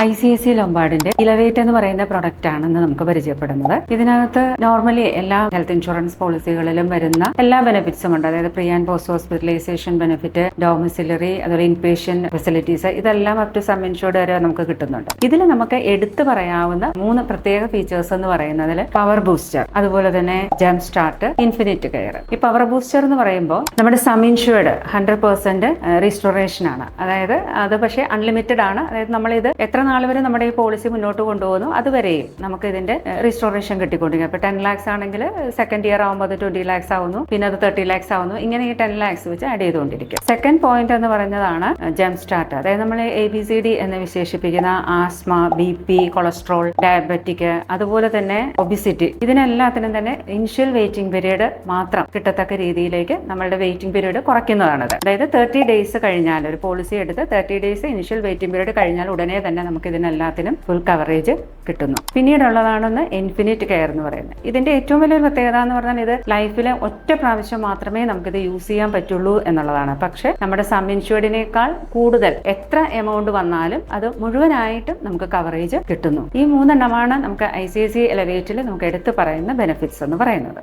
ICICI ലൊംബാർഡിന്റെ elevate എന്ന് പറയുന്ന product ആണെന്ന് നമുക്ക് പരിചയപ്പെടുന്നത്. ഇതിനകത്ത് നോർമലി എല്ലാ ഹെൽത്ത് ഇൻഷുറൻസ് പോളിസികളിലും വരുന്ന എല്ലാ ബെനിഫിറ്റ്സും ഉണ്ട്. അതായത് pre and post hospitalisation benefit, domiciliary, അതുപോലെ ഇൻപേഷ്യന്റ് ഫെസിലിറ്റീസ്, ഇതെല്ലാം അപ് ടു സം ഇൻഷുർഡ് വരെ നമുക്ക് കിട്ടുന്നുണ്ട്. ഇതിൽ നമുക്ക് എടുത്തു പറയാവുന്ന 3 പ്രത്യേക ഫീച്ചേഴ്സ് എന്ന് പറയുന്നതിൽ പവർ ബൂസ്റ്റർ, അതുപോലെ തന്നെ ജംപ് സ്റ്റാർട്ട്, ഇൻഫിനിറ്റ് കെയർ. ഈ പവർ ബൂസ്റ്റർ എന്ന് പറയുമ്പോൾ നമ്മുടെ സം ഇൻഷുർഡ് 100% റീസ്റ്റോറേഷൻ ആണ്. അതായത് അത് പക്ഷേ അൺലിമിറ്റഡ് ആണ്. അതായത് നമ്മളിത് എത്ര നാൾ വരെ നമ്മുടെ ഈ പോളിസി മുന്നോട്ട് കൊണ്ടുപോകുന്നു അതുവരെയും നമുക്ക് ഇതിന്റെ റീസ്റ്റോറേഷൻ കിട്ടിക്കൊണ്ടിരിക്കും. ഇപ്പൊ 10 lakhs ആണെങ്കിൽ സെക്കൻഡ് ഇയർ ആകുമ്പോൾ അത് 20 lakhs ആവുന്നു, പിന്നെ അത് 30 lakhs ആവുന്നു. ഇങ്ങനെ ഈ 10 lakhs വെച്ച് ആഡ് ചെയ്തുകൊണ്ടിരിക്കും. സെക്കൻഡ് പോയിന്റ് എന്ന് പറയുന്നതാണ് ജംപ് സ്റ്റാർട്ട്. അതായത് നമ്മൾ ABCD എന്ന് വിശേഷിപ്പിക്കുന്ന ആസ്മ, BP, കൊളസ്ട്രോൾ, ഡയബറ്റിക്, അതുപോലെ തന്നെ ഒബിസിറ്റി, ഇതിനെല്ലാത്തിനും തന്നെ ഇനിഷ്യൽ വെയിറ്റിംഗ് പീരീഡ് മാത്രം കിട്ടത്തക്ക രീതിയിലേക്ക് നമ്മളുടെ വെയിറ്റിംഗ് പീരീഡ് കുറയ്ക്കുന്നതാണത്. അതായത് 30 days കഴിഞ്ഞാൽ, ഒരു പോളിസി എടുത്ത് 30 days ഇനിഷ്യൽ വെയിറ്റിംഗ് പീരീഡ് കഴിഞ്ഞാൽ ഉടനെ തന്നെ നമുക്ക് ഇതിനെല്ലാത്തിനും ഫുൾ കവറേജ് കിട്ടുന്നു. പിന്നീടുള്ളതാണെന്ന് ഇൻഫിനിറ്റ് കെയർ എന്ന് പറയുന്നത്. ഇതിന്റെ ഏറ്റവും വലിയൊരു പ്രത്യേകത എന്ന് പറഞ്ഞാൽ ഇത് ലൈഫിലെ ഒറ്റ പ്രാവശ്യം മാത്രമേ നമുക്കിത് യൂസ് ചെയ്യാൻ പറ്റുള്ളൂ എന്നുള്ളതാണ്. പക്ഷെ നമ്മുടെ സം ഇൻഷുർഡിനേക്കാൾ കൂടുതൽ എത്ര എമൗണ്ട് വന്നാലും അത് മുഴുവനായിട്ടും നമുക്ക് കവറേജ് കിട്ടുന്നു. ഈ 3 എണ്ണമാണ് നമുക്ക് ICICI എലവേറ്റിൽ നമുക്ക് എടുത്തു പറയുന്ന ബെനിഫിറ്റ്സ് എന്ന് പറയുന്നത്.